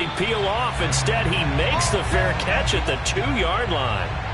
he'd peel off. Instead, he makes the fair catch at the 2-yard line.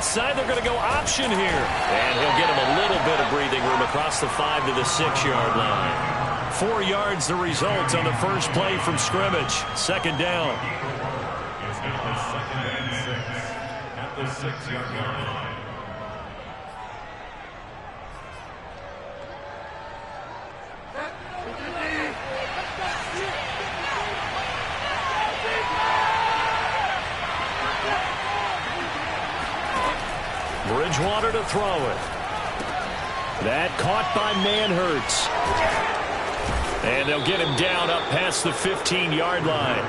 Side, they're going to go option here. And he'll get him a little bit of breathing room across the 5 to the 6-yard line. 4 yards the result on the first play from scrimmage. Second down. It's now 2nd and 6 at the 6-yard line. Bridgewater to throw it. That caught by Manhertz. And they'll get him down up past the 15-yard line.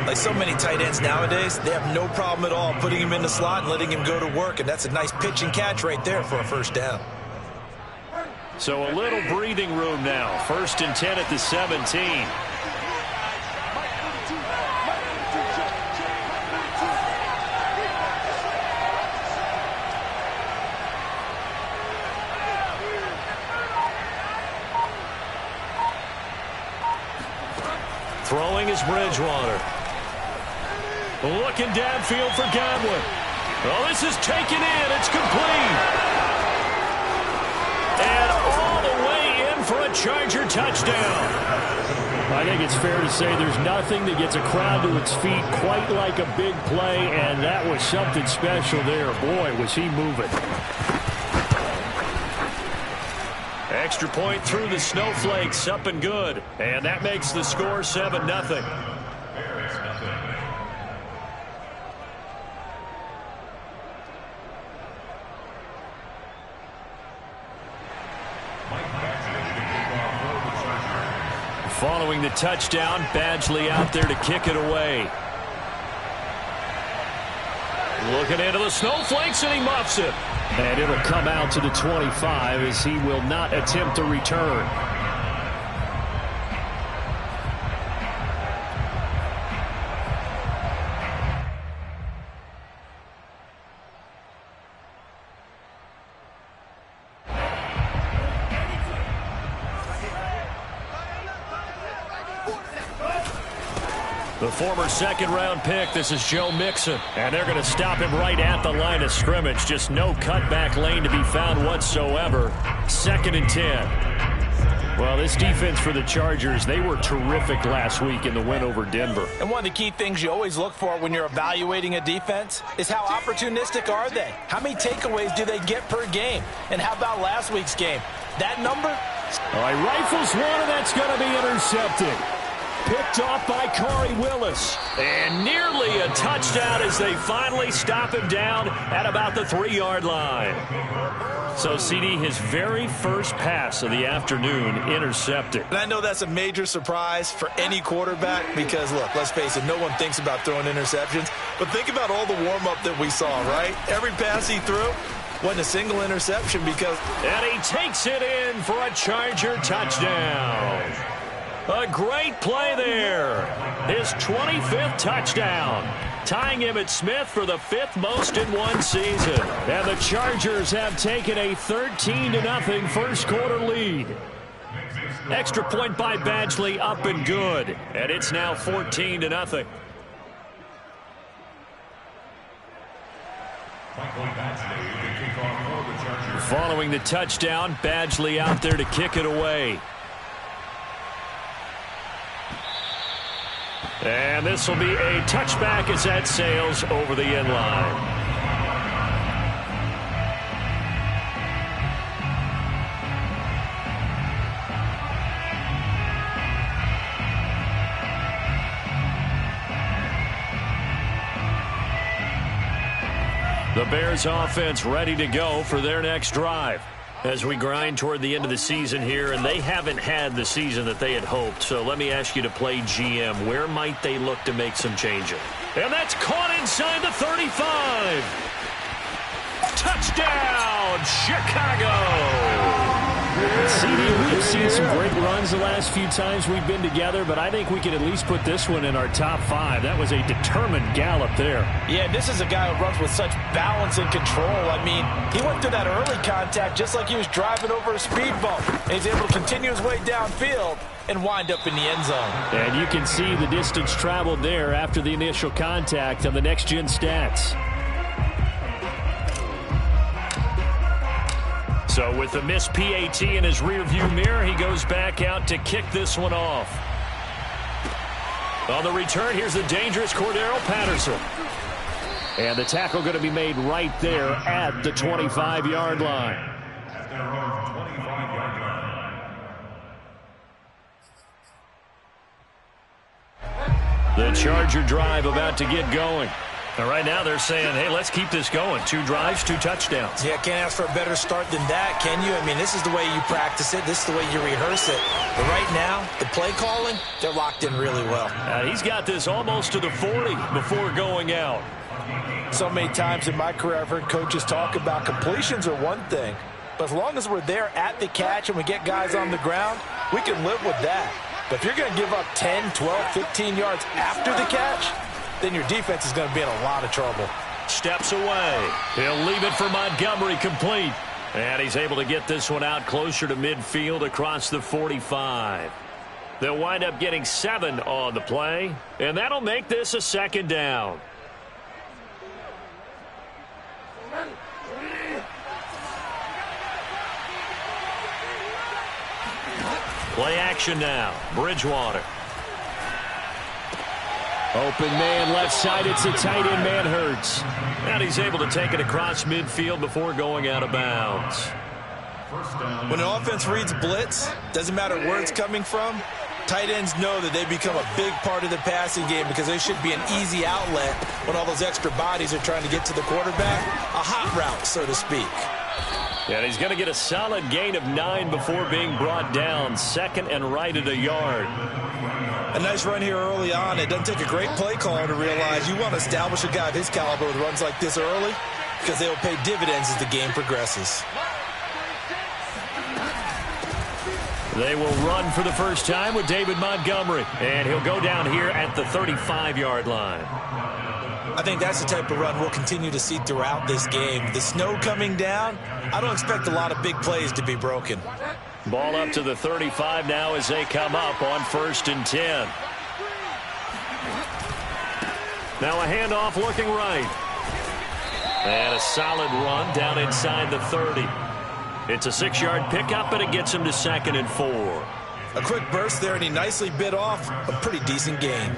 Like so many tight ends nowadays, they have no problem at all putting him in the slot and letting him go to work. And that's a nice pitch and catch right there for a first down. So a little breathing room now. 1st and 10 at the 17. Throwing is Bridgewater. Looking downfield for Godwin. Oh, this is taken in. It's complete. And all the way in for a Charger touchdown. I think it's fair to say there's nothing that gets a crowd to its feet quite like a big play, and that was something special there. Boy, was he moving. Extra point through the snowflakes, up and good. And that makes the score 7-0. Following the touchdown, Badgley out there to kick it away. Looking into the snowflakes, and he muffs it. And it'll come out to the 25 as he will not attempt a return. The former 2nd-round pick, this is Joe Mixon. And they're going to stop him right at the line of scrimmage. Just no cutback lane to be found whatsoever. 2nd and 10. Well, this defense for the Chargers, they were terrific last week in the win over Denver. And one of the key things you always look for when you're evaluating a defense is how opportunistic are they? How many takeaways do they get per game? And how about last week's game? That number? All right, rifles one, and that's going to be intercepted. Picked off by Corey Willis. And nearly a touchdown as they finally stop him down at about the 3-yard line. So, CD, his very first pass of the afternoon intercepted. And I know that's a major surprise for any quarterback because, look, let's face it, no one thinks about throwing interceptions. But think about all the warm-up that we saw, right? Every pass he threw wasn't a single interception because... And he takes it in for a Charger touchdown. A great play there. His 25th touchdown. Tying Emmitt Smith for the 5th most in one season. And the Chargers have taken a 13-0 first quarter lead. Extra point by Badgley, up and good. And it's now 14-0. Following the touchdown, Badgley out there to kick it away. And this will be a touchback as that sails over the end line. The Bears offense ready to go for their next drive. As we grind toward the end of the season here, and they haven't had the season that they had hoped. So let me ask you to play GM. Where might they look to make some changes? And that's caught inside the 35. Touchdown, Chicago! CD, we have seen some great runs the last few times we've been together, but I think we could at least put this one in our top 5. That was a determined gallop there. Yeah, this is a guy who runs with such balance and control. I mean, he went through that early contact just like he was driving over a speed bump. And he's able to continue his way downfield and wind up in the end zone. And you can see the distance traveled there after the initial contact on the next-gen stats. So with the missed PAT in his rearview mirror, he goes back out to kick this one off. On the return, here's the dangerous Cordero Patterson. And the tackle going to be made right there at the 25-yard line. The Charger drive about to get going. And right now they're saying, hey, let's keep this going. 2 drives, 2 touchdowns. Yeah, can't ask for a better start than that, can you? I mean, this is the way you practice it. This is the way you rehearse it. But right now, the play calling, they're locked in really well. He's got this almost to the 40 before going out. So many times in my career, I've heard coaches talk about completions are one thing. But as long as we're there at the catch and we get guys on the ground, we can live with that. But if you're going to give up 10, 12, 15 yards after the catch, then your defense is going to be in a lot of trouble. Steps away. He'll leave it for Montgomery complete. And he's able to get this one out closer to midfield across the 45. They'll wind up getting 7 on the play. And that'll make this a 2nd down. Play action now. Bridgewater. Open man left side. It's a tight end man, Hurts. And he's able to take it across midfield before going out of bounds. When an offense reads blitz, doesn't matter where it's coming from, tight ends know that they become a big part of the passing game because they should be an easy outlet when all those extra bodies are trying to get to the quarterback. A hot route, so to speak. And he's going to get a solid gain of 9 before being brought down. 2nd and right at a yard. A nice run here early on. It doesn't take a great play caller to realize you want to establish a guy of his caliber with runs like this early because they will pay dividends as the game progresses. They will run for the first time with David Montgomery. And he'll go down here at the 35-yard line. I think that's the type of run we'll continue to see throughout this game. The snow coming down, I don't expect a lot of big plays to be broken. Ball up to the 35 now as they come up on 1st and 10. Now a handoff looking right. And a solid run down inside the 30. It's a 6-yard pickup, and it gets him to 2nd and 4. A quick burst there, and he nicely bit off a pretty decent gain.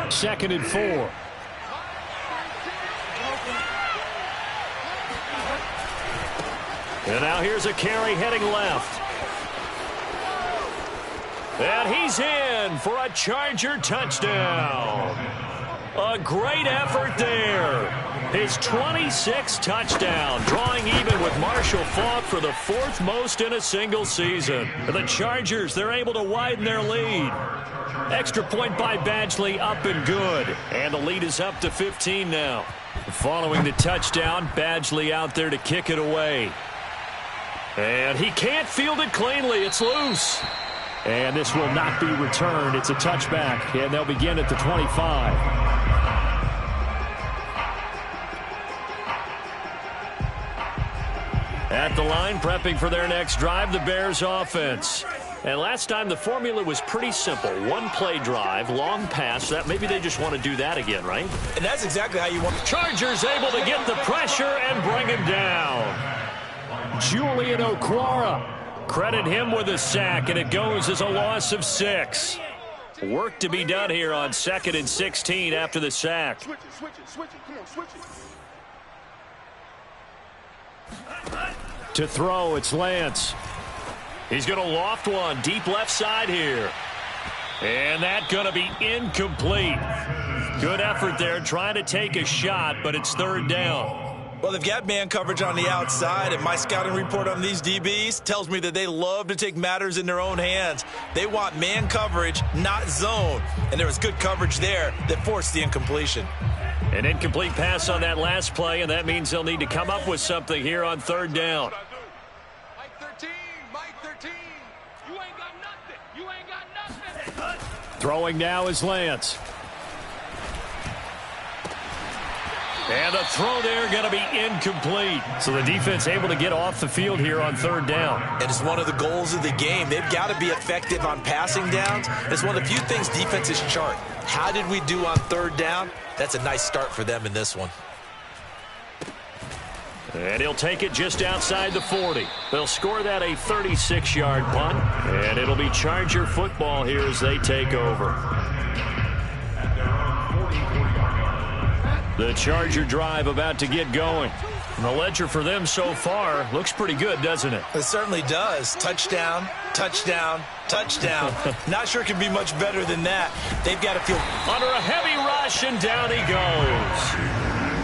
2nd and 4. And now here's a carry heading left. And he's in for a Charger touchdown. A great effort there. His 26th touchdown, drawing even with Marshall Faulk for the 4th most in a single season. The Chargers, they're able to widen their lead. Extra point by Badgley, up and good. And the lead is up to 15 now. Following the touchdown, Badgley out there to kick it away. And he can't field it cleanly. It's loose. And this will not be returned. It's a touchback, and they'll begin at the 25. At the line, prepping for their next drive, the Bears offense. And last time, the formula was pretty simple. 1-play drive, long pass. That maybe they just want to do that again, right? And that's exactly how you want. Chargers able to get the pressure and bring him down. Julian Okwara. Credit him with a sack, and it goes as a loss of 6. Work to be done here on 2nd and 16 after the sack. Switch it. Come on, switch it. To throw, it's Lance. He's going to loft one deep left side here. And that's going to be incomplete. Good effort there trying to take a shot, but it's 3rd down. Well, they've got man coverage on the outside, and my scouting report on these DBs tells me that they love to take matters in their own hands. They want man coverage, not zone. And there was good coverage there that forced the incompletion. An incomplete pass on that last play, and that means they'll need to come up with something here on third down. Mike 13, Mike 13. You ain't got nothing. You ain't got nothing. Throwing now is Lance. And the throw there going to be incomplete. So the defense able to get off the field here on third down. And it's one of the goals of the game. They've got to be effective on passing downs. It's one of the few things defenses chart. How did we do on third down? That's a nice start for them in this one. And he'll take it just outside the 40. They'll score that a 36-yard punt. And it'll be Charger football here as they take over. The Charger drive about to get going. And the ledger for them so far looks pretty good, doesn't it? It certainly does. Touchdown, touchdown, touchdown. Not sure it can be much better than that. They've got to feel under a heavy rush, and down he goes.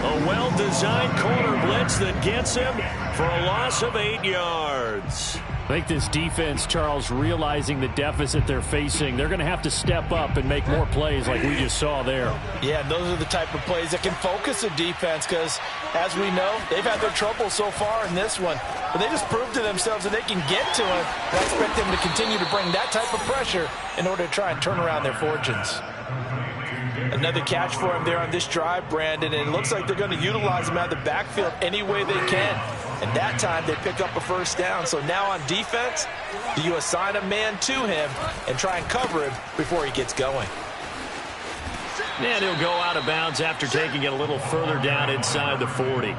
A well-designed corner blitz that gets him for a loss of 8 yards. I think this defense, Charles, realizing the deficit they're facing, they're going to have to step up and make more plays like we just saw there. Yeah, those are the type of plays that can focus a defense because, as we know, they've had their trouble so far in this one. But they just proved to themselves that they can get to it. I expect them to continue to bring that type of pressure in order to try and turn around their fortunes. Another catch for him there on this drive, Brandon, and it looks like they're going to utilize him out of the backfield any way they can. And that time they pick up a first down. So now on defense, do you assign a man to him and try and cover him before he gets going? And he'll go out of bounds after taking it a little further down inside the 40.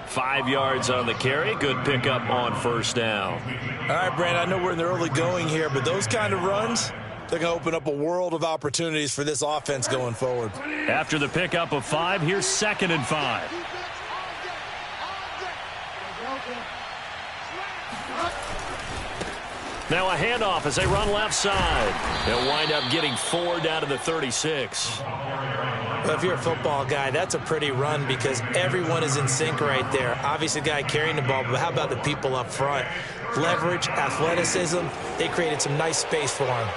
5 yards on the carry. Good pickup on first down. All right, Brandon, I know we're in the early going here, but those kind of runs, they're going to open up a world of opportunities for this offense going forward. After the pickup of 5, here's 2nd and 5. Now a handoff as they run left side. They'll wind up getting 4 down to the 36. Well, if you're a football guy, that's a pretty run because everyone is in sync right there. Obviously, the guy carrying the ball, but how about the people up front? Leverage, athleticism, they created some nice space for him.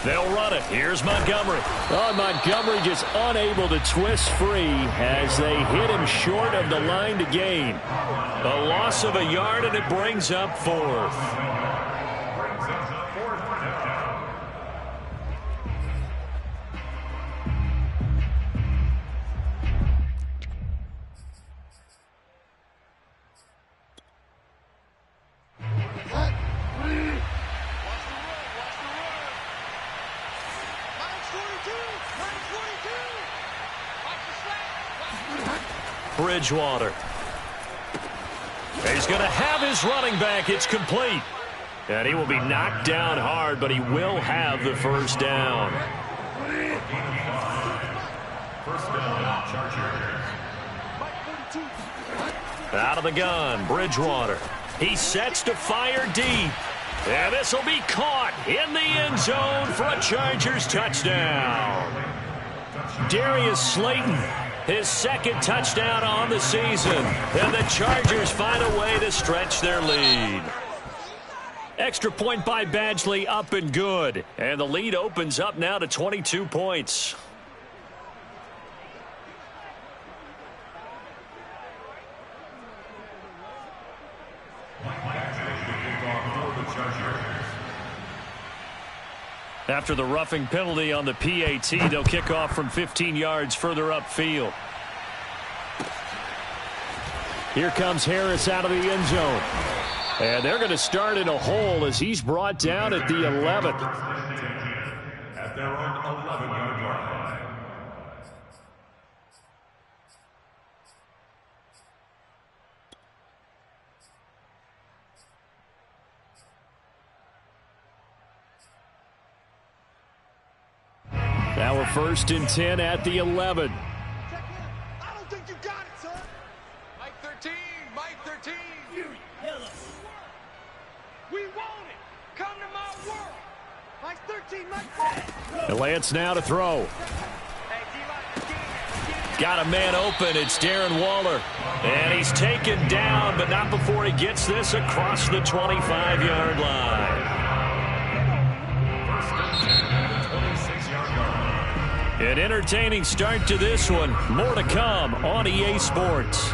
They'll run it. Here's Montgomery. Oh, Montgomery just unable to twist free as they hit him short of the line to gain. A loss of a yard, and it brings up 4th. Bridgewater. He's going to have his running back. It's complete. And he will be knocked down hard, but he will have the first down. Out of the gun, Bridgewater. He sets to fire deep. And this will be caught in the end zone for a Chargers touchdown. Darius Slayton, his 2nd touchdown on the season. And the Chargers find a way to stretch their lead. Extra point by Badgley, up and good. And the lead opens up now to 22 points. After the roughing penalty on the PAT, they'll kick off from 15 yards further upfield. Here comes Harris out of the end zone. And they're going to start in a hole as he's brought down at the 11th. At their own 11-yard line. Now we're 1st and 10 at the 11. I don't think you got it, son. Mike 13, Mike 13. We want it. Come to my world. Mike 13, Mike 13. And Lance now to throw. Got a man open. It's Darren Waller. And he's taken down, but not before he gets this across the 25-yard line. An entertaining start to this one. More to come on EA Sports.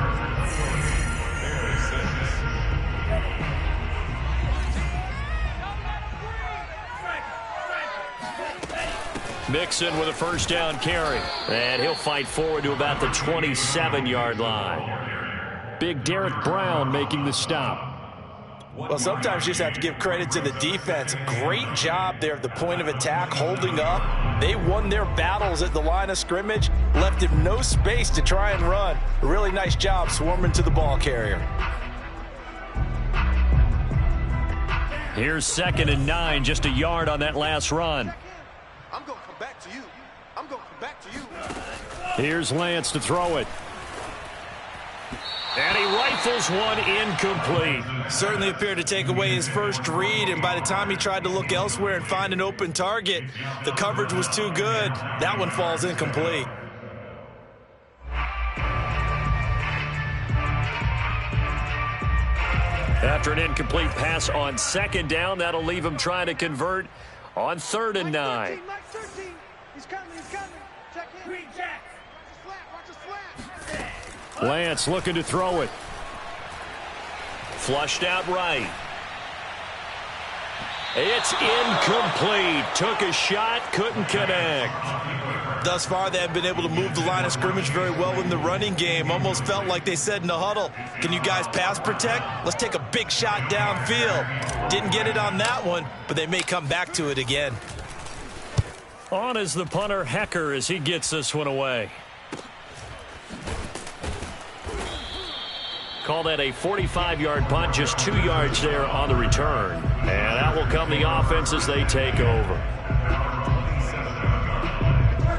Mixon with a first down carry. And he'll fight forward to about the 27-yard line. Big Derek Brown making the stop. Well, sometimes you just have to give credit to the defense. Great job there at the point of attack, holding up. They won their battles at the line of scrimmage, left him no space to try and run. A really nice job swarming to the ball carrier. Here's 2nd and 9, just a yard on that last run. I'm going to come back to you. I'm going to come back to you. Here's Lance to throw it. And he rifles one incomplete. Certainly appeared to take away his first read, and by the time he tried to look elsewhere and find an open target, the coverage was too good. That one falls incomplete. After an incomplete pass on 2nd down, that'll leave him trying to convert on 3rd and 9. He's coming. Check in. Green Jack. Watch his flat. Lance looking to throw it. Flushed out right. It's incomplete. Took a shot, couldn't connect. Thus far, they have been able to move the line of scrimmage very well in the running game. Almost felt like they said in the huddle, can you guys pass protect? Let's take a big shot downfield. Didn't get it on that one, but they may come back to it again. On is the punter, Hecker, as he gets this one away. Call that a 45-yard punt, just 2 yards there on the return. And that will come the offense as they take over.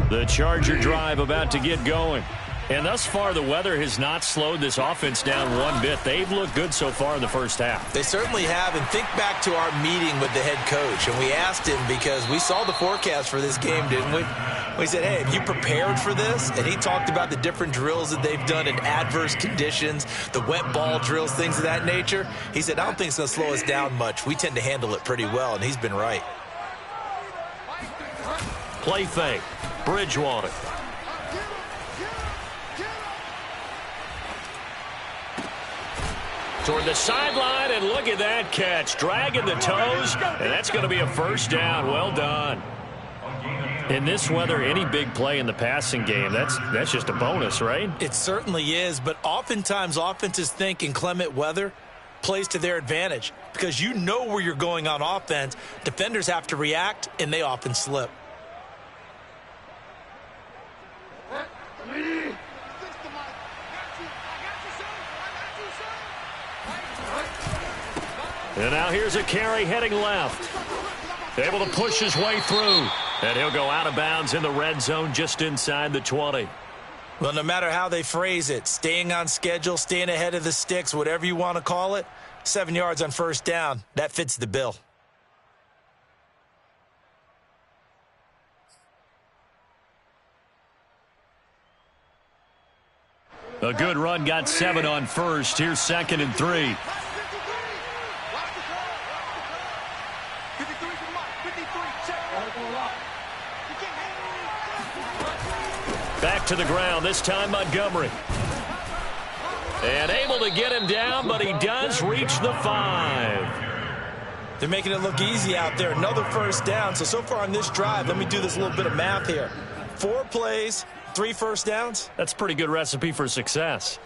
The Charger drive about to get going. And thus far, the weather has not slowed this offense down one bit. They've looked good so far in the first half. They certainly have, and think back to our meeting with the head coach, and we asked him because we saw the forecast for this game, didn't we? We said, hey, have you prepared for this? And he talked about the different drills that they've done in adverse conditions, the wet ball drills, things of that nature. He said, I don't think it's going to slow us down much. We tend to handle it pretty well, and he's been right. Play fake. Bridgewater. Toward the sideline, and look at that catch. Dragging the toes, and that's going to be a first down. Well done. In this weather, any big play in the passing game, that's just a bonus, right? It certainly is, but oftentimes offenses think inclement weather plays to their advantage because you know where you're going on offense. Defenders have to react, and they often slip. And now here's a carry heading left. Able to push his way through. And he'll go out of bounds in the red zone just inside the 20. Well, no matter how they phrase it, staying on schedule, staying ahead of the sticks, whatever you want to call it, 7 yards on first down, that fits the bill. A good run, got 7 on first. Here's 2nd and 3. Back to the ground, this time Montgomery. And able to get him down, but he does reach the 5. They're making it look easy out there. Another first down. So far on this drive, let me do this little bit of math here. 4 plays, 3 first downs. That's a pretty good recipe for success.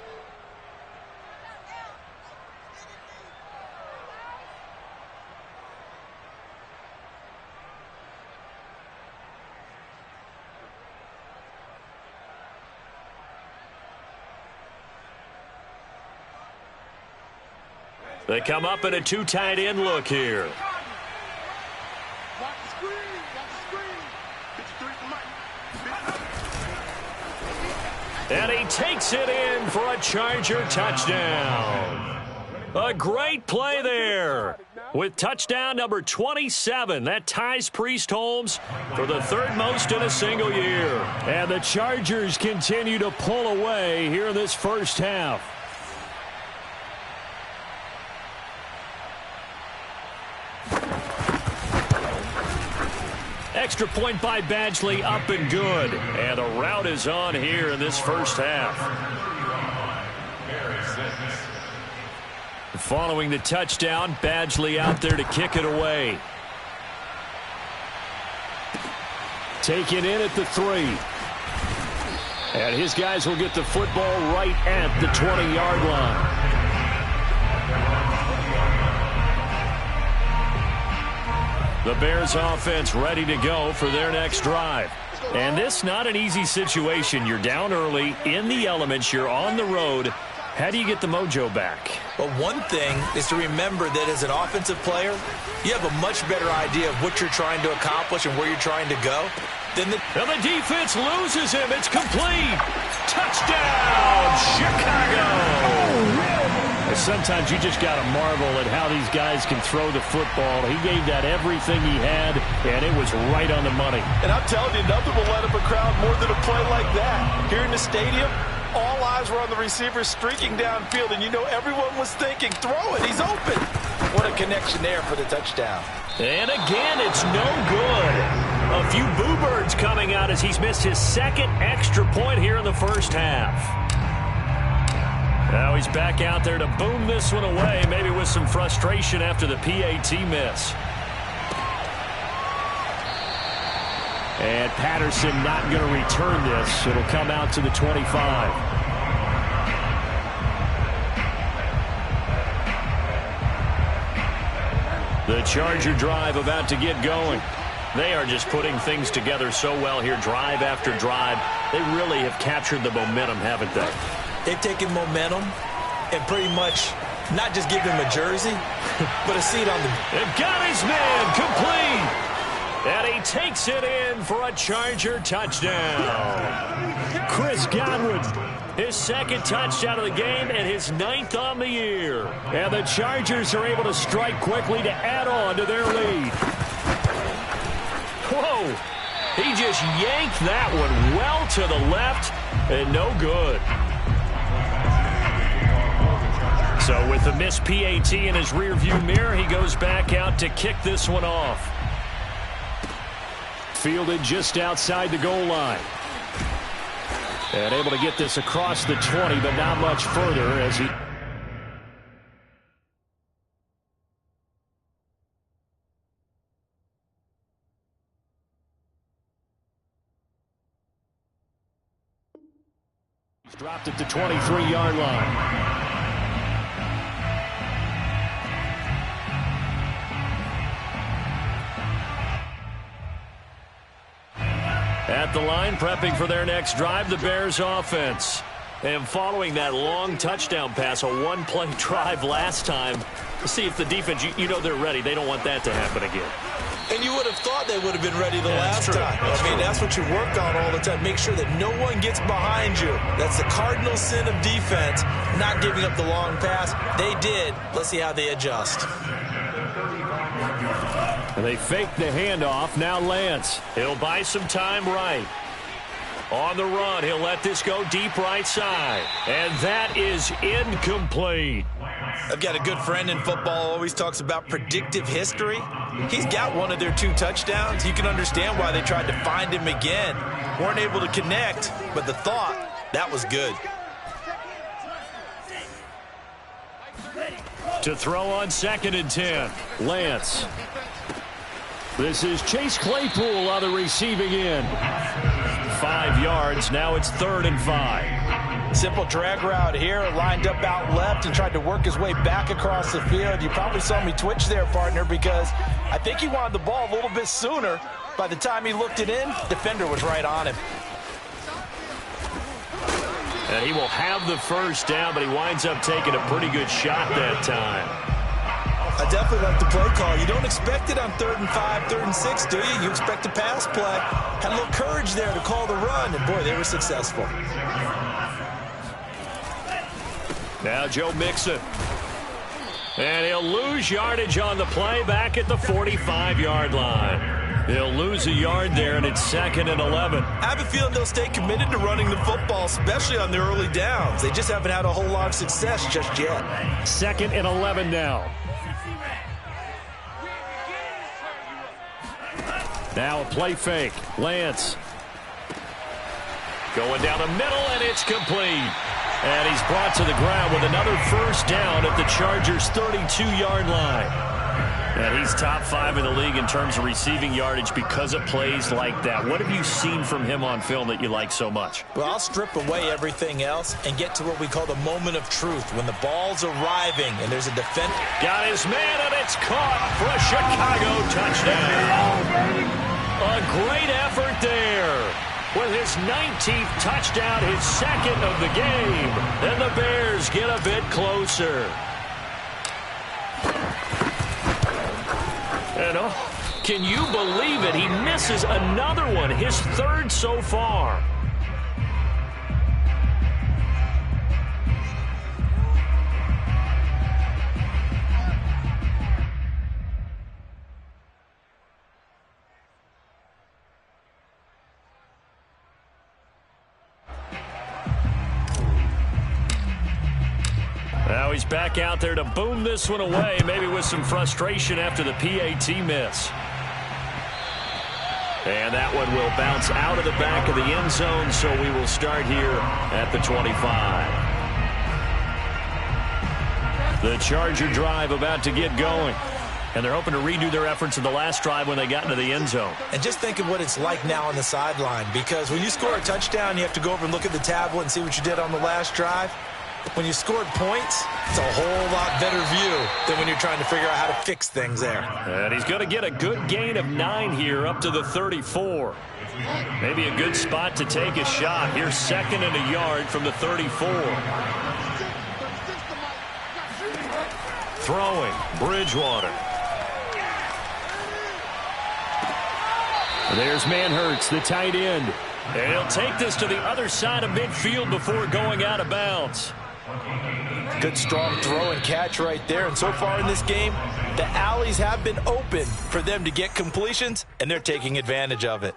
They come up in a 2 tight end look here. And he takes it in for a Charger touchdown. A great play there. With touchdown number 27, that ties Priest Holmes for the third most in a single year. And the Chargers continue to pull away here in this first half. Extra point by Badgley, up and good. And a rout is on here in this first half. Following the touchdown, Badgley out there to kick it away. Taken in at the 3. And his guys will get the football right at the 20-yard line. The Bears offense ready to go for their next drive. And this not an easy situation. You're down early, in the elements, you're on the road. How do you get the mojo back? Well, one thing is to remember that as an offensive player, you have a much better idea of what you're trying to accomplish and where you're trying to go. And the defense loses him. It's complete. Touchdown, Chicago. Sometimes you just got to marvel at how these guys can throw the football. He gave that everything he had, and it was right on the money. And I'm telling you, nothing will light up a crowd more than a play like that. Here in the stadium, all eyes were on the receiver streaking downfield, and you know everyone was thinking, throw it, he's open. What a connection there for the touchdown. And again, it's no good. A few boo birds coming out as he's missed his second extra point here in the first half. Now he's back out there to boom this one away, maybe with some frustration after the PAT miss. And Patterson not going to return this. It'll come out to the 25. The Charger drive about to get going. They are just putting things together so well here, drive after drive. They really have captured the momentum, haven't they? They've taken momentum and pretty much not just give him a jersey, but a seat on the... And got his man complete. And he takes it in for a Charger touchdown. Chris Godwin. His second touchdown of the game and his 9th on the year. And the Chargers are able to strike quickly to add on to their lead. Whoa. He just yanked that one well to the left and no good. So with the missed PAT in his rearview mirror, he goes back out to kick this one off. Fielded just outside the goal line. And able to get this across the 20, but not much further as he... He's dropped at the 23-yard line. At the line, prepping for their next drive, the Bears offense. And following that long touchdown pass, a one-play drive last time, to see if the defense, you know they're ready. They don't want that to happen again. And you would have thought they would have been ready the last time. I mean, that's what you work on all the time. Make sure that no one gets behind you. That's the cardinal sin of defense, not giving up the long pass. They did. Let's see how they adjust. And they fake the handoff. Now Lance. He'll buy some time right. On the run, he'll let this go deep right side. And that is incomplete. I've got a good friend in football, always talks about predictive history. He's got one of their 2 touchdowns. You can understand why they tried to find him again. Weren't able to connect, but the thought, that was good. To throw on 2nd and 10. Lance. This is Chase Claypool on the receiving end. 5 yards. Now it's 3rd and 5. Simple drag route here, lined up out left and tried to work his way back across the field. You probably saw me twitch there, partner, because I think he wanted the ball a little bit sooner. By the time he looked it in, defender was right on him. And he will have the first down, but he winds up taking a pretty good shot that time. I definitely like the play call. You don't expect it on 3rd and 5, 3rd and 6, do you? You expect a pass play. Had a little courage there to call the run, and boy, they were successful. Now Joe Mixon. And he'll lose yardage on the play back at the 45-yard line. He'll lose a yard there, and it's 2nd and 11. I have a feeling they'll stay committed to running the football, especially on the early downs. They just haven't had a whole lot of success just yet. 2nd and 11 now. Now a play fake. Lance. Going down the middle, and it's complete. And he's brought to the ground with another first down at the Chargers' 32-yard line. And he's top 5 in the league in terms of receiving yardage because of plays like that. What have you seen from him on film that you like so much? Well, I'll strip away everything else and get to what we call the moment of truth, when the ball's arriving and there's a defender. Got his man, and it's caught for a Chicago touchdown. A great effort there. With his 19th touchdown, his 2nd of the game. And the Bears get a bit closer. And oh, can you believe it? He misses another one, his 3rd so far. Now he's back out there to boom this one away, maybe with some frustration after the PAT miss. And that one will bounce out of the back of the end zone, so we will start here at the 25. The Charger drive about to get going. And they're hoping to redo their efforts in the last drive when they got into the end zone. And just think of what it's like now on the sideline, because when you score a touchdown, you have to go over and look at the tablet and see what you did on the last drive. When you scored points, it's a whole lot better view than when you're trying to figure out how to fix things there. And he's going to get a good gain of 9 here up to the 34. Maybe a good spot to take a shot. Here's 2nd and a yard from the 34. Throwing, Bridgewater. There's Manhertz, the tight end. And he'll take this to the other side of midfield before going out of bounds. Good strong throw and catch right there. And so far in this game, the alleys have been open for them to get completions, and they're taking advantage of it.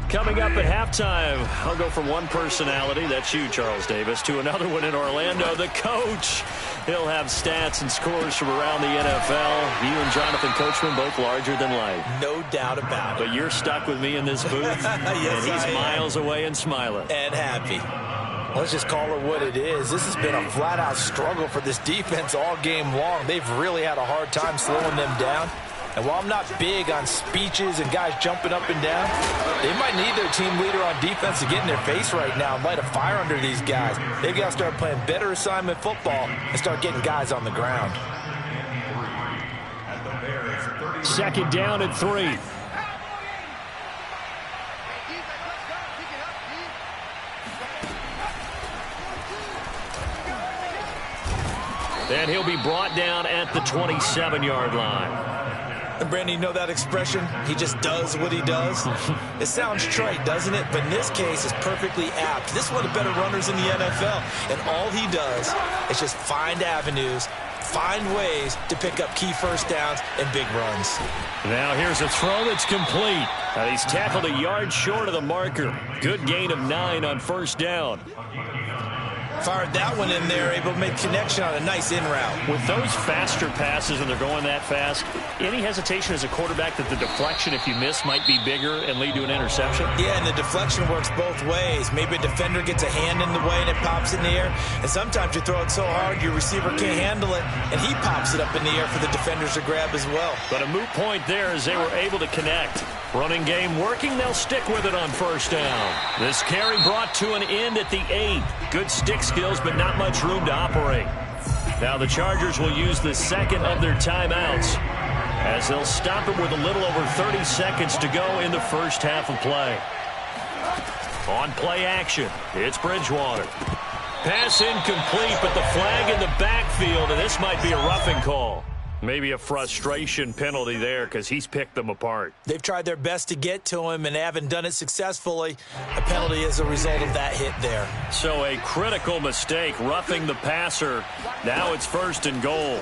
Coming up at halftime, I'll go from one personality, that's you, Charles Davis, to another one in Orlando, the coach. He'll have stats and scores from around the NFL. You and Jonathan Coachman, both larger than life. No doubt about it. But you're stuck with me in this booth, yes, and he's miles away and smiling. And happy. Let's just call it what it is. This has been a flat-out struggle for this defense all game long. They've really had a hard time slowing them down. And while I'm not big on speeches and guys jumping up and down, they might need their team leader on defense to get in their face right now and light a fire under these guys. They've got to start playing better assignment football and start getting guys on the ground. 2nd down and 3. And he'll be brought down at the 27-yard line. And Brandon, you know that expression? He just does what he does. It sounds trite, doesn't it? But in this case, it's perfectly apt. This is one of the better runners in the NFL. And all he does is just find avenues, find ways to pick up key first downs and big runs. Now here's a throw that's complete. He's tackled a yard short of the marker. Good gain of 9 on first down. Fired that one in there, able to make connection on a nice in route. With those faster passes and they're going that fast, any hesitation as a quarterback that the deflection, if you miss, might be bigger and lead to an interception? Yeah, and the deflection works both ways. Maybe a defender gets a hand in the way and it pops in the air. And sometimes you throw it so hard your receiver can't handle it, and he pops it up in the air for the defenders to grab as well. But a moot point there as they were able to connect. Running game working, they'll stick with it on first down. This carry brought to an end at the 8. Good stick skills, but not much room to operate. Now the Chargers will use the 2nd of their timeouts as they'll stop it with a little over 30 seconds to go in the first half of play. On play action, it's Bridgewater. Pass incomplete, but the flag in the backfield, and this might be a roughing call. Maybe a frustration penalty there because he's picked them apart. They've tried their best to get to him and haven't done it successfully. A penalty as a result of that hit there. So a critical mistake, roughing the passer. Now it's 1st and goal.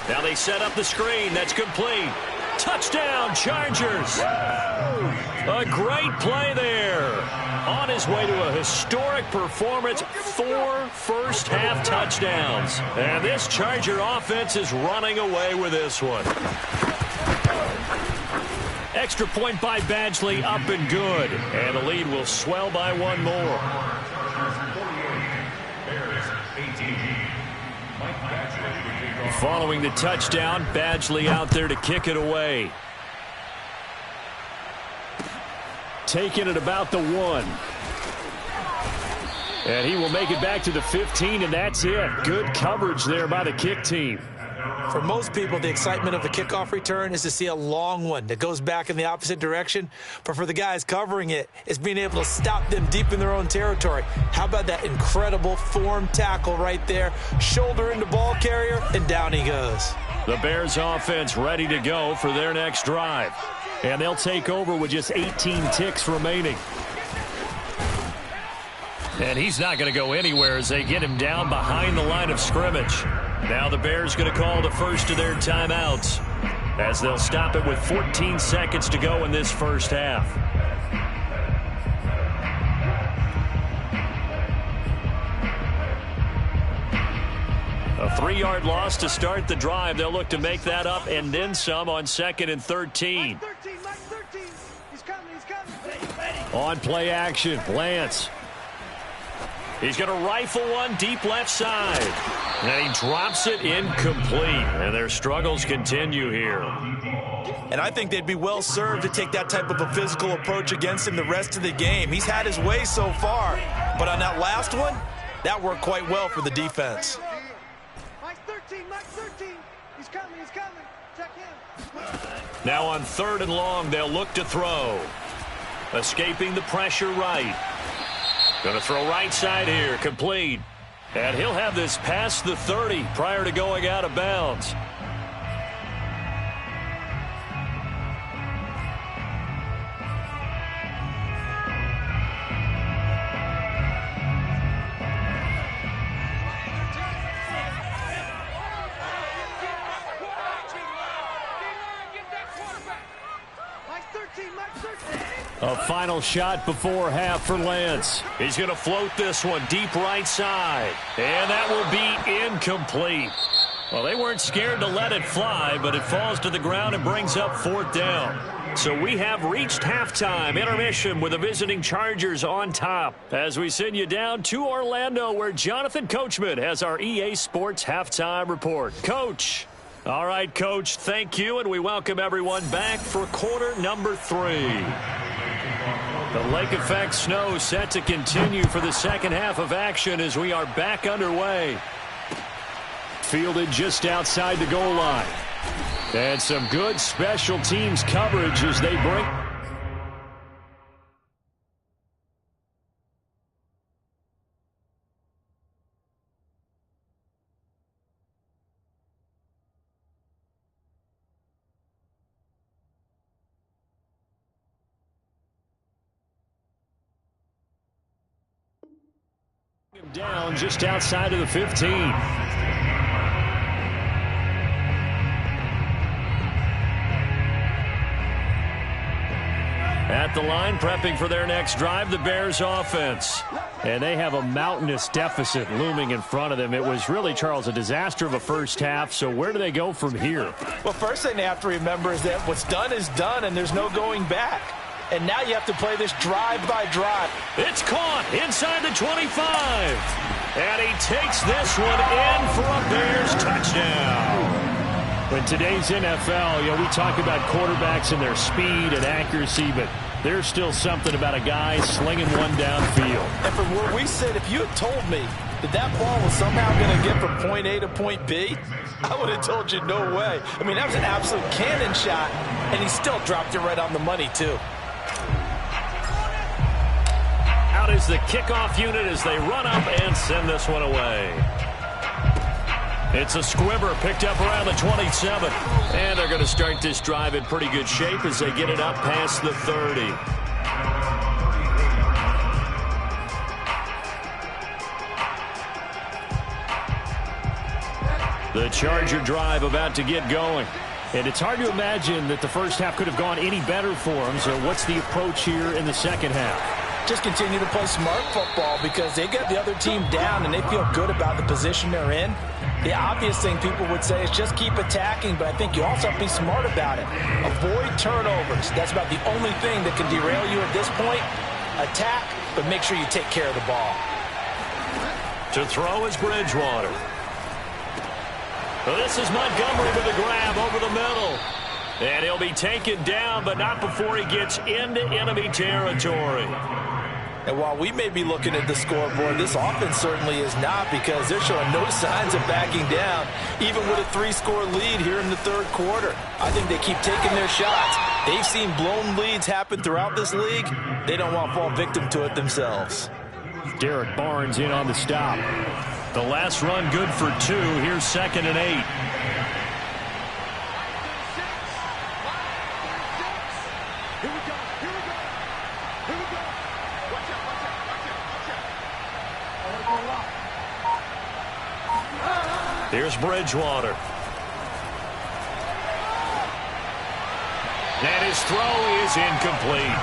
Now they set up the screen. That's complete. Touchdown, Chargers. A great play there. On his way to a historic performance, 4 first-half touchdowns. And this Charger offense is running away with this one. Extra point by Badgley, up and good. And the lead will swell by 1 more. Following the touchdown, Badgley out there to kick it away. Taking it about the 1. And he will make it back to the 15, and that's it. Good coverage there by the kick team. For most people, the excitement of the kickoff return is to see a long one that goes back in the opposite direction. But for the guys covering it, it's being able to stop them deep in their own territory. How about that incredible form tackle right there? Shoulder into ball carrier, and down he goes. The Bears offense ready to go for their next drive. And they'll take over with just 18 ticks remaining. And he's not going to go anywhere as they get him down behind the line of scrimmage. Now the Bears going to call the first of their timeouts as they'll stop it with 14 seconds to go in this first half. A 3-yard loss to start the drive. They'll look to make that up and then some on 2nd and 13. On play action, Lance. He's going to rifle one deep left side. And he drops it incomplete. And their struggles continue here. And I think they'd be well served to take that type of a physical approach against him the rest of the game. He's had his way so far. But on that last one, that worked quite well for the defense. Mike 13. He's coming. Check him. Now on 3rd and long, they'll look to throw. Escaping the pressure right. Going to throw right side here, complete. And he'll have this past the 30 prior to going out of bounds. A final shot before half for Lance. He's going to float this one deep right side. And that will be incomplete. Well, they weren't scared to let it fly, but it falls to the ground and brings up 4th down. So we have reached halftime intermission with the visiting Chargers on top as we send you down to Orlando where Jonathan Coachman has our EA Sports halftime report. Coach. All right, Coach, thank you, and we welcome everyone back for quarter number 3. The lake effect snow set to continue for the second half of action as we are back underway. Fielded just outside the goal line. And some good special teams coverage as they bring... down just outside of the 15. At the line, prepping for their next drive, the Bears offense. And they have a mountainous deficit looming in front of them. It was really, Charles, a disaster of a first half. So where do they go from here? Well, first thing they have to remember is that what's done is done, and there's no going back. And now you have to play this drive by drive. It's caught inside the 25. And he takes this one in for a Bears touchdown. In today's NFL, we talk about quarterbacks and their speed and accuracy, but there's still something about a guy slinging one downfield. And from where we sit, if you had told me that ball was somehow going to get from point A to point B, I would have told you no way. I mean, that was an absolute cannon shot, and he still dropped it right on the money, too. Out is the kickoff unit as they run up and send this one away. It's a squibber picked up around the 27. And they're going to start this drive in pretty good shape as they get it up past the 30. The Charger drive about to get going. And it's hard to imagine that the first half could have gone any better for them. So what's the approach here in the second half? Just continue to play smart football because they get the other team down and they feel good about the position they're in. The obvious thing people would say is just keep attacking, but I think you also have to be smart about it. Avoid turnovers. That's about the only thing that can derail you at this point. Attack, but make sure you take care of the ball. To throw is Bridgewater. Well, this is Montgomery with a grab over the middle. And he'll be taken down, but not before he gets into enemy territory. And while we may be looking at the scoreboard, this offense certainly is not, because they're showing no signs of backing down, even with a 3-score lead here in the third quarter. I think they keep taking their shots. They've seen blown leads happen throughout this league. They don't want to fall victim to it themselves. Derek Barnes in on the stop. The last run good for 2. Here's 2nd and 8. Here's Bridgewater. And his throw is incomplete.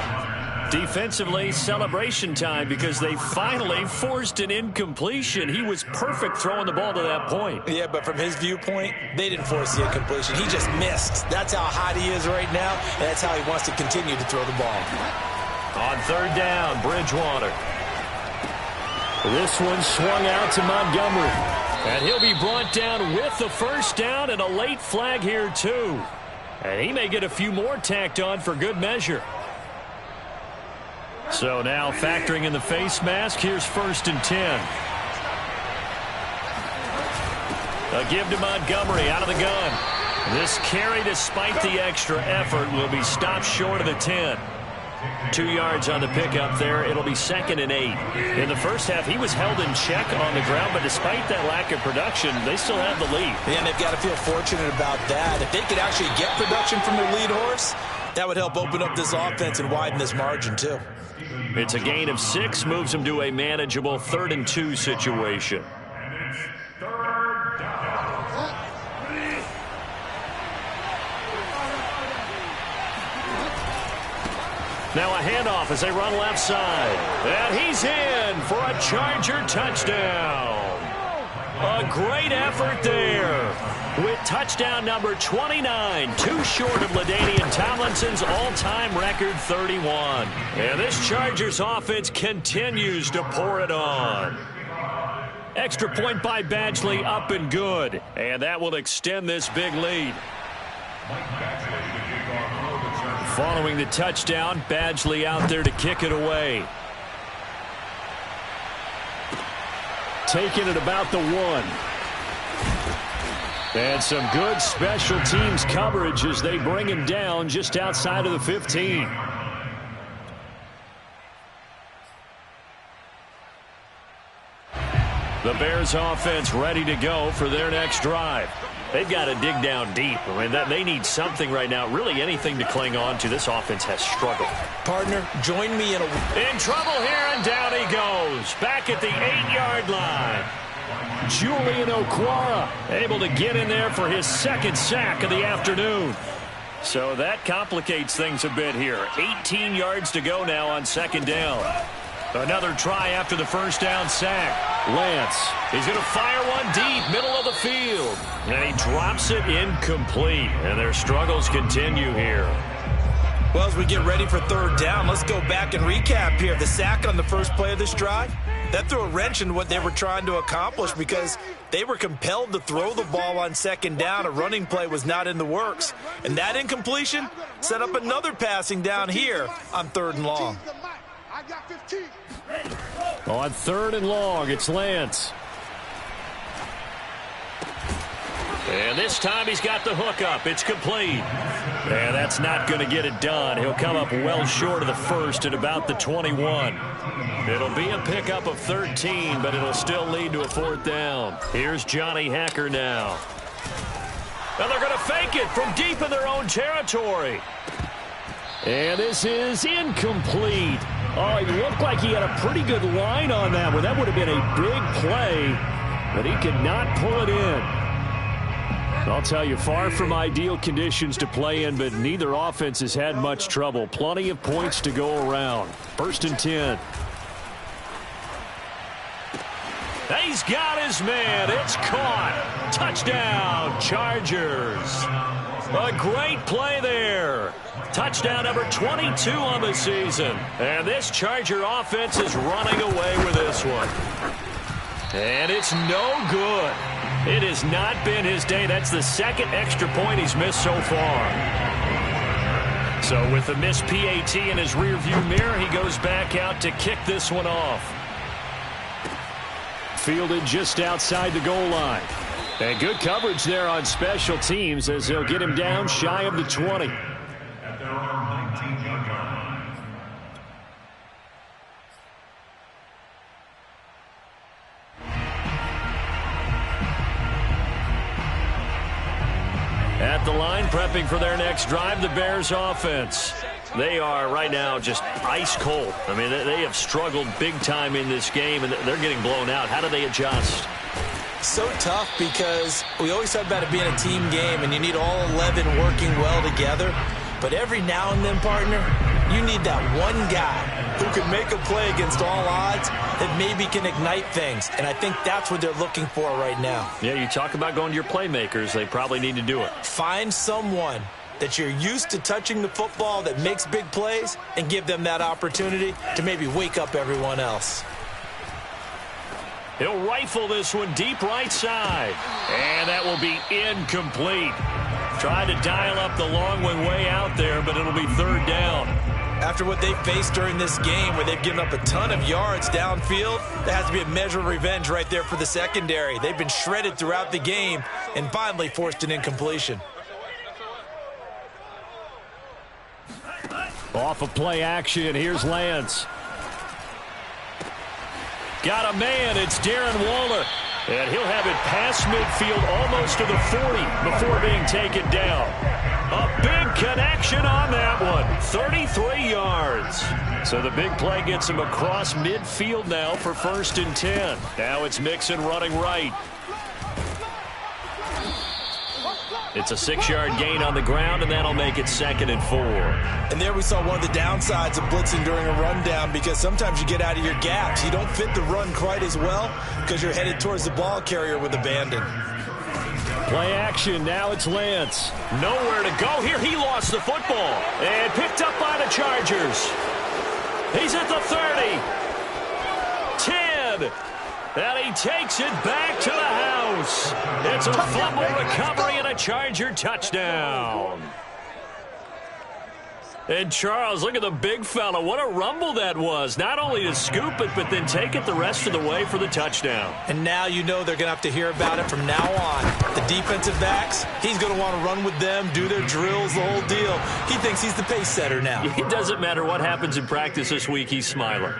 Defensively, celebration time because they finally forced an incompletion. He was perfect throwing the ball to that point. Yeah, but from his viewpoint, they didn't force the incompletion. He just missed. That's how hot he is right now, and that's how he wants to continue to throw the ball. On 3rd down, Bridgewater. This one swung out to Montgomery. And he'll be brought down with the first down and a late flag here, too. And he may get a few more tacked on for good measure. So now factoring in the face mask, here's 1st and 10. A give to Montgomery out of the gun. This carry, despite the extra effort, will be stopped short of the 10. 2 yards on the pickup there. It'll be 2nd and 8. In the first half, he was held in check on the ground, but despite that lack of production, they still have the lead. And they've got to feel fortunate about that. If they could actually get production from their lead horse, that would help open up this offense and widen this margin, too. It's a gain of 6, moves them to a manageable 3rd and 2 situation. Now a handoff as they run left side. And he's in for a Charger touchdown. A great effort there with touchdown number 29, too short of LaDainian Tomlinson's all-time record 31. And this Chargers offense continues to pour it on. Extra point by Badgley, up and good. And that will extend this big lead. Following the touchdown, Badgley out there to kick it away. Taking it about the 1. And some good special teams coverage as they bring him down just outside of the 15. The Bears offense ready to go for their next drive. They've got to dig down deep. I mean, they need something right now, really anything to cling on to. This offense has struggled. Partner, join me in trouble here, and down he goes. Back at the 8-yard line. Julian Okwara able to get in there for his 2nd sack of the afternoon. So that complicates things a bit here. 18 yards to go now on 2nd down. Another try after the first down sack. Lance, he's going to fire one deep, middle of the field. And he drops it incomplete. And their struggles continue here. Well, as we get ready for 3rd down, let's go back and recap here. The sack on the first play of this drive, that threw a wrench in what they were trying to accomplish because they were compelled to throw the ball on 2nd down. A running play was not in the works. And that incompletion set up another passing down here on 3rd and long. I got 15. On 3rd and long, it's Lance. And And this time he's got the hook up. It's complete. And that's not going to get it done. He'll come up well short of the first at about the 21. It'll be a pickup of 13, but it'll still lead to a 4th down. Here's Johnny Hekker now. And they're going to fake it from deep in their own territory. And this is incomplete. Oh, it looked like he had a pretty good line on that one. That would have been a big play, but he could not pull it in. I'll tell you, far from ideal conditions to play in, but neither offense has had much trouble. Plenty of points to go around. 1st and 10. He's got his man. It's caught. Touchdown, Chargers. A great play there. Touchdown number 22 on the season. And this Charger offense is running away with this one. And it's no good. It has not been his day. That's the 2nd extra point he's missed so far. So with the missed PAT in his rearview mirror, he goes back out to kick this one off. Fielded just outside the goal line. And good coverage there on special teams as they'll get him down shy of the 20. At the line, prepping for their next drive, the Bears offense. They are right now just ice cold. I mean, they have struggled big time in this game, and they're getting blown out. How do they adjust? So tough because we always talk about it being a team game, and you need all 11 working well together. But every now and then, partner, you need that one guy who can make a play against all odds that maybe can ignite things. And I think that's what they're looking for right now. Yeah, you talk about going to your playmakers. They probably need to do it. Find someone that you're used to touching the football that makes big plays and give them that opportunity to maybe wake up everyone else. He'll rifle this one deep right side. And that will be incomplete. Tried to dial up the long one way out there, but it'll be 3rd down. After what they faced during this game where they've given up a ton of yards downfield, there has to be a measure of revenge right there for the secondary. They've been shredded throughout the game and finally forced an incompletion. Off of play action, here's Lance. Got a man, it's Darren Waller. And he'll have it past midfield almost to the 40 before being taken down. A big connection on that one. 33 yards. So the big play gets him across midfield now for 1st and 10. Now it's Mixon running right. It's a 6-yard gain on the ground, and that'll make it 2nd and 4. And there we saw one of the downsides of blitzing during a rundown, because sometimes you get out of your gaps. You don't fit the run quite as well because you're headed towards the ball carrier with abandon. Play action, now it's Lance. Nowhere to go here. He lost the football and picked up by the Chargers. He's at the 30. 10. And he takes it back to the house. It's a fumble recovery and a Charger touchdown. And Charles, look at the big fella. What a rumble that was. Not only to scoop it, but then take it the rest of the way for the touchdown. And now you know they're going to have to hear about it from now on. The defensive backs, he's going to want to run with them, do their drills, the whole deal. He thinks he's the pace setter now. It doesn't matter what happens in practice this week, he's smiling.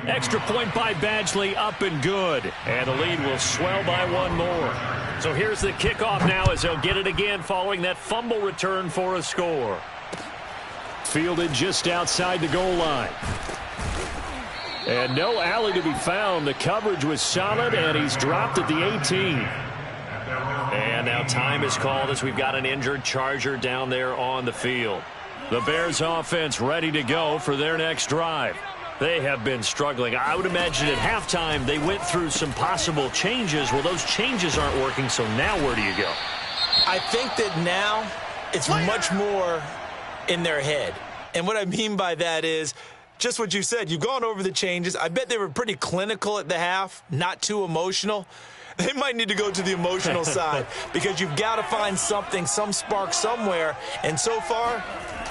Extra point by Badgley, up and good. And the lead will swell by one more. So here's the kickoff now as they'll get it again following that fumble return for a score. Fielded just outside the goal line. And no alley to be found. The coverage was solid, and he's dropped at the 18. And now time is called as we've got an injured Charger down there on the field. The Bears offense ready to go for their next drive. They have been struggling. I would imagine at halftime they went through some possible changes. Well, those changes aren't working, so now where do you go? I think that now it's much more in their head. And what I mean by that is just what you said. You've gone over the changes. I bet they were pretty clinical at the half, not too emotional. They might need to go to the emotional side because you've got to find something, some spark somewhere. And so far,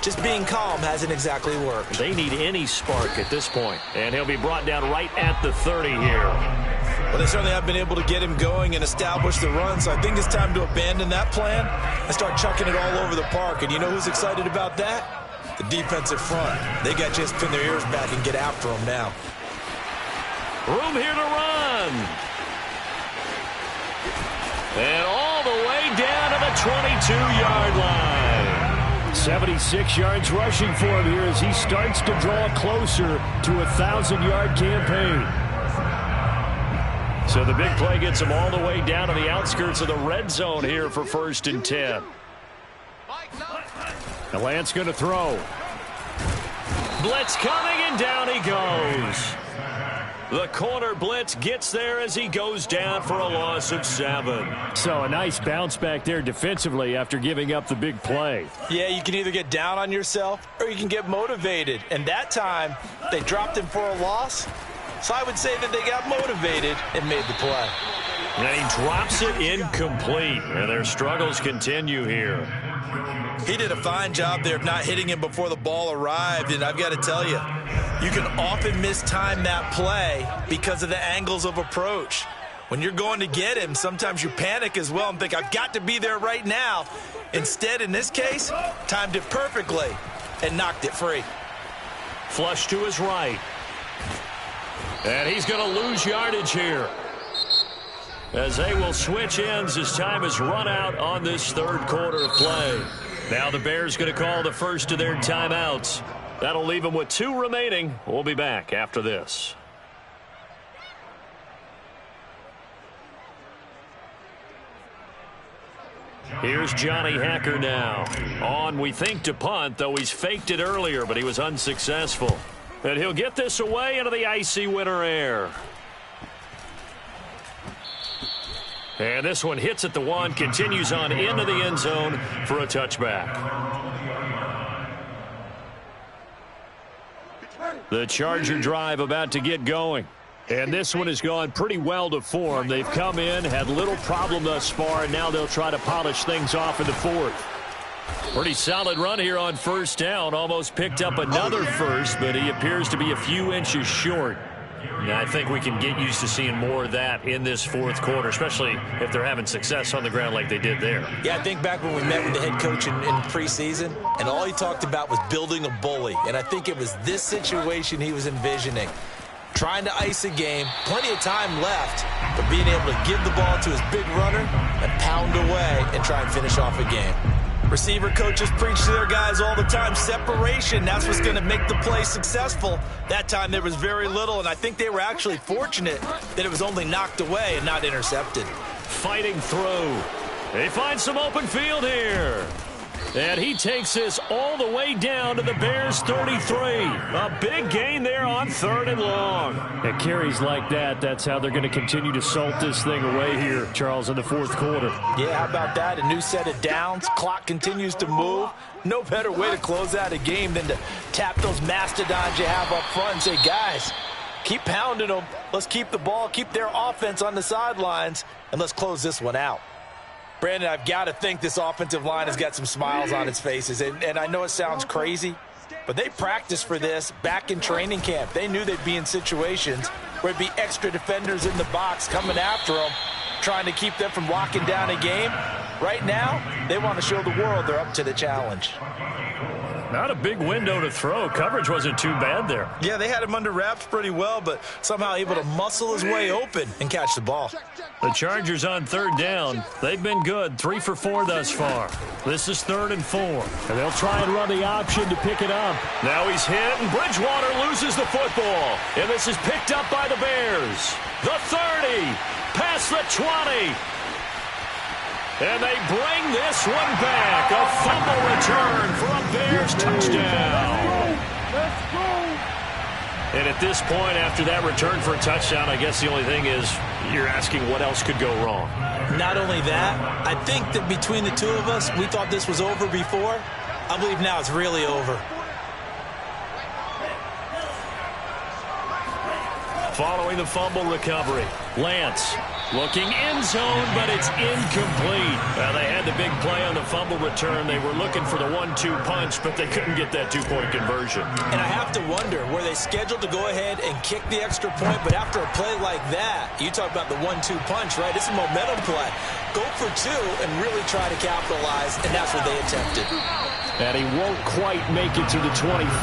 just being calm hasn't exactly worked. They need any spark at this point. And he'll be brought down right at the 30 here. Well, they certainly have been able to get him going and establish the run, so I think it's time to abandon that plan and start chucking it all over the park. And you know who's excited about that? The defensive front. They got to just pin their ears back and get after him now. Room here to run. And all the way down to the 22-yard line. 76 yards rushing for him here as he starts to draw closer to a 1,000-yard campaign. So the big play gets him all the way down to the outskirts of the red zone here for 1st and 10. And Lance going to throw. Blitz coming, and down he goes. The corner blitz gets there as he goes down for a loss of 7. So a nice bounce back there defensively after giving up the big play. Yeah, you can either get down on yourself or you can get motivated. And that time, they dropped him for a loss. So I would say that they got motivated and made the play. And he drops it incomplete. And their struggles continue here. He did a fine job there of not hitting him before the ball arrived. And I've got to tell you, you can often mistime that play because of the angles of approach. When you're going to get him, sometimes you panic as well and think, I've got to be there right now. Instead, in this case, timed it perfectly and knocked it free. Flush to his right. And he's going to lose yardage here, as they will switch ends as time is run out on this third quarter of play. Now the Bears going to call the first of their timeouts. That'll leave them with 2 remaining. We'll be back after this. Here's Johnny Hacker now. On, we think, to punt, though he's faked it earlier, but he was unsuccessful. And he'll get this away into the icy winter air. And this one hits at the 1, continues on into the end zone for a touchback. The Charger drive about to get going. And this one has gone pretty well to form. They've come in, had little problem thus far, and now they'll try to polish things off in the 4th. Pretty solid run here on 1st down. Almost picked up another first, but he appears to be a few inches short. And I think we can get used to seeing more of that in this 4th quarter, especially if they're having success on the ground like they did there. Yeah, I think back when we met with the head coach in preseason, and all he talked about was building a bully. And I think it was this situation he was envisioning. Trying to ice a game, plenty of time left, but being able to give the ball to his big runner and pound away and try and finish off a game. Receiver coaches preach to their guys all the time, separation, that's what's going to make the play successful. That time there was very little, and I think they were actually fortunate that it was only knocked away and not intercepted. Fighting through. They find some open field here. And he takes this all the way down to the Bears' 33. A big gain there on 3rd and long. And carries like that, that's how they're going to continue to salt this thing away here, Charles, in the 4th quarter. Yeah, how about that? A new set of downs. Clock continues to move. No better way to close out a game than to tap those mastodons you have up front and say, guys, keep pounding them. Let's keep the ball, keep their offense on the sidelines, and let's close this one out. Brandon, I've got to think this offensive line has got some smiles on its faces. And I know it sounds crazy, but they practiced for this back in training camp. They knew they'd be in situations where there'd be extra defenders in the box coming after them, trying to keep them from locking down a game. Right now, they want to show the world they're up to the challenge. Not a big window to throw. Coverage wasn't too bad there. Yeah, they had him under wraps pretty well, but somehow able to muscle his way open and catch the ball. The Chargers on 3rd down. They've been good. 3 for 4 thus far. This is 3rd and 4. And they'll try and run the option to pick it up. Now he's hit, and Bridgewater loses the football. And this is picked up by the Bears. The 30, past the 20. And they bring this one back. A fumble return for a Bears touchdown. Let's go. And at this point, after that return for a touchdown, I guess the only thing is you're asking what else could go wrong. Not only that, I think that between the two of us, we thought this was over before. I believe now it's really over. Following the fumble recovery, Lance Looking end zone, but it's incomplete. Well, they had the big play on the fumble return. They were looking for the 1-2 punch, but they couldn't get that two-point conversion. And I have to wonder, were they scheduled to go ahead and kick the extra point? But after a play like that, you talk about the 1-2 punch, right? It's a momentum play. Go for two and really try to capitalize, and that's what they attempted. And he won't quite make it to the 25.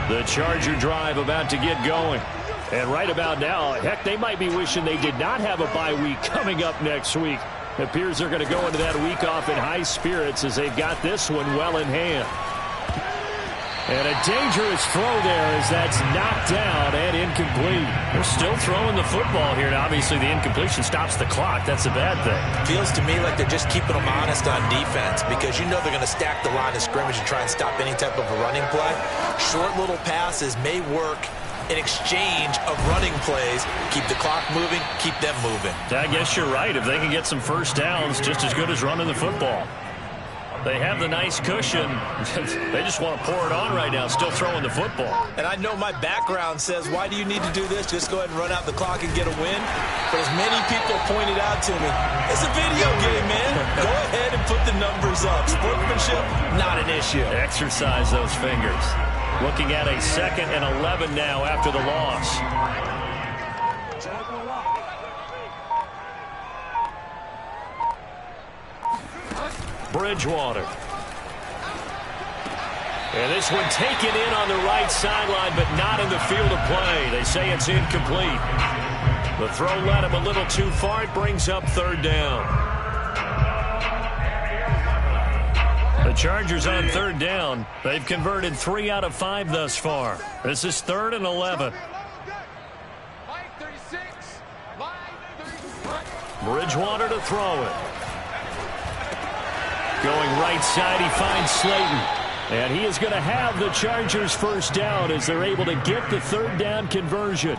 The Charger drive about to get going. And right about now, heck, they might be wishing they did not have a bye week coming up next week. It appears they're going to go into that week off in high spirits as they've got this one well in hand. And a dangerous throw there as that's knocked down and incomplete. They're still throwing the football here, and obviously the incompletion stops the clock. That's a bad thing. Feels to me like they're just keeping them honest on defense because you know they're going to stack the line of scrimmage and try and stop any type of a running play. Short little passes may work in exchange of running plays. Keep the clock moving, keep them moving. I guess you're right. If they can get some first downs, just as good as running the football. They have the nice cushion. They just want to pour it on right now, still throwing the football. And I know my background says, why do you need to do this? Just go ahead and run out the clock and get a win. But as many people pointed out to me, it's a video game, man. Go ahead and put the numbers up. Sportsmanship, not an issue. Exercise those fingers. Looking at a 2nd and 11 now after the loss. Bridgewater. And this one taken in on the right sideline, but not in the field of play. They say it's incomplete. The throw led him a little too far. It brings up 3rd down. The Chargers on 3rd down. They've converted 3 out of 5 thus far. This is 3rd and 11. Bridgewater to throw it. Going right side, he finds Slayton. And he is going to have the Chargers first down as they're able to get the 3rd down conversion.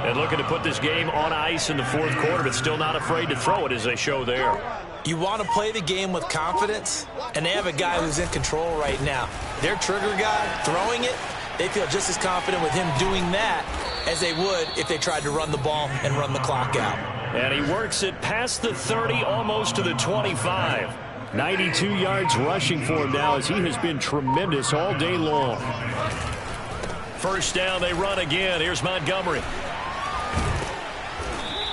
And looking to put this game on ice in the 4th quarter, but still not afraid to throw it as they show there. You want to play the game with confidence, and they have a guy who's in control right now. Their trigger guy throwing it, they feel just as confident with him doing that as they would if they tried to run the ball and run the clock out. And he works it past the 30, almost to the 25. 92 yards rushing for him now as he has been tremendous all day long. First down, they run again. Here's Montgomery.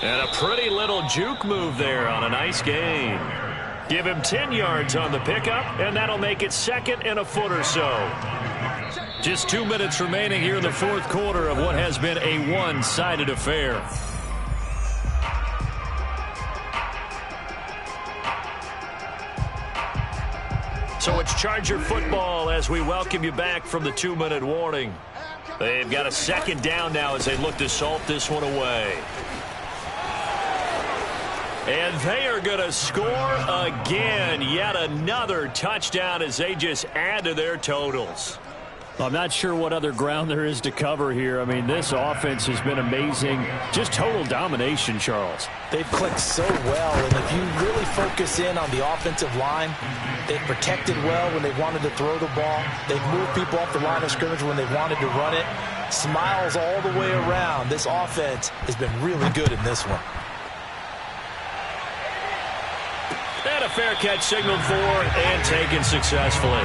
And a pretty little juke move there on a nice gain. Give him 10 yards on the pickup, and that'll make it 2nd and a foot or so. Just 2 minutes remaining here in the 4th quarter of what has been a one-sided affair. So it's Charger football as we welcome you back from the 2-minute warning. They've got a 2nd down now as they look to salt this one away. And they are going to score again. Yet another touchdown as they just add to their totals. I'm not sure what other ground there is to cover here. I mean, this offense has been amazing. Just total domination, Charles. They've clicked so well, and if you really focus in on the offensive line, they've protected well when they wanted to throw the ball. They've moved people off the line of scrimmage when they wanted to run it. Smiles all the way around. This offense has been really good in this one. And a fair catch signaled for and taken successfully.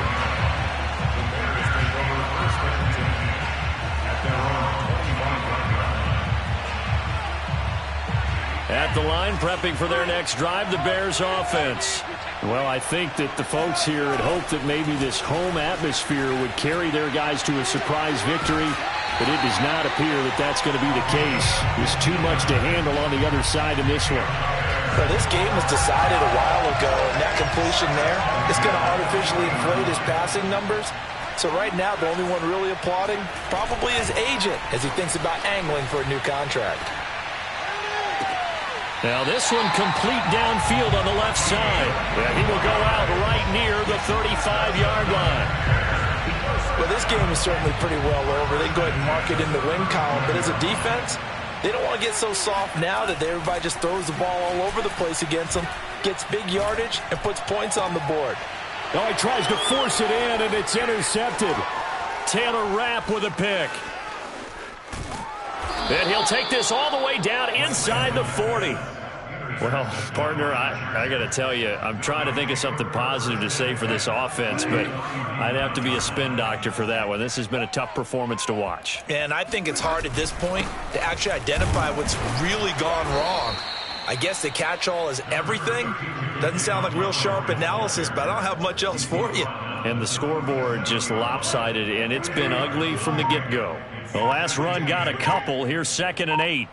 At the line, prepping for their next drive, the Bears offense. Well, I think that the folks here had hoped that maybe this home atmosphere would carry their guys to a surprise victory, but it does not appear that that's going to be the case. There's too much to handle on the other side in this one. Well, this game was decided a while ago, and that completion there is going to artificially inflate his passing numbers. So right now, the only one really applauding probably his agent as he thinks about angling for a new contract. Now this one complete downfield on the left side. Yeah, he will go out right near the 35-yard line. Well, this game is certainly pretty well over. They can go ahead and mark it in the win column. But as a defense, they don't want to get so soft now that everybody just throws the ball all over the place against them, gets big yardage, and puts points on the board. Oh, he tries to force it in, and it's intercepted. Taylor Rapp with a pick. And he'll take this all the way down inside the 40. Well, partner, I got to tell you, I'm trying to think of something positive to say for this offense, but I'd have to be a spin doctor for that one. This has been a tough performance to watch. And I think it's hard at this point to actually identify what's really gone wrong. I guess the catch-all is everything. Doesn't sound like real sharp analysis, but I don't have much else for you. And the scoreboard just lopsided, and it's been ugly from the get-go. The last run got a couple. Here's 2nd and 8.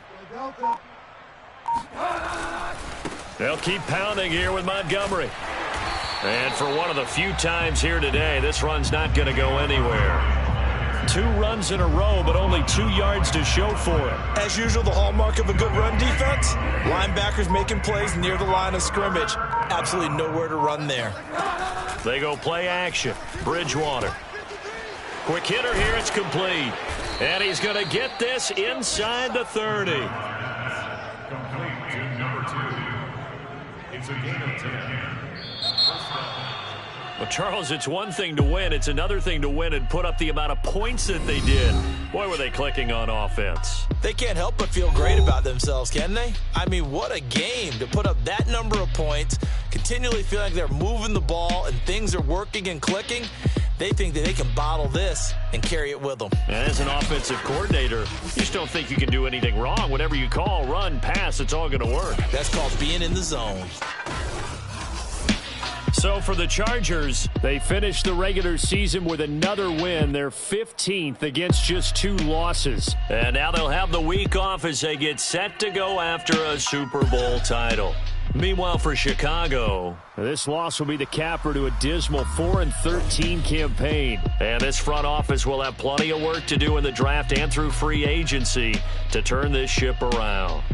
They'll keep pounding here with Montgomery. And for one of the few times here today, this run's not going to go anywhere. 2 runs in a row, but only 2 yards to show for it. As usual, the hallmark of a good run defense, linebackers making plays near the line of scrimmage. Absolutely nowhere to run there. They go play action. Bridgewater. Quick hitter here. It's complete. And he's going to get this inside the 30. It's a gain of 10. Well, Charles, it's one thing to win. It's another thing to win and put up the amount of points that they did. Boy, were they clicking on offense. They can't help but feel great about themselves, can they? I mean, what a game to put up that number of points, continually feel like they're moving the ball and things are working and clicking. They think that they can bottle this and carry it with them. And as an offensive coordinator, you just don't think you can do anything wrong. Whatever you call, run, pass, it's all going to work. That's called being in the zone. So for the Chargers, they finished the regular season with another win. They're 15th against just 2 losses. And now they'll have the week off as they get set to go after a Super Bowl title. Meanwhile, for Chicago, this loss will be the capper to a dismal 4-13 campaign. And this front office will have plenty of work to do in the draft and through free agency to turn this ship around.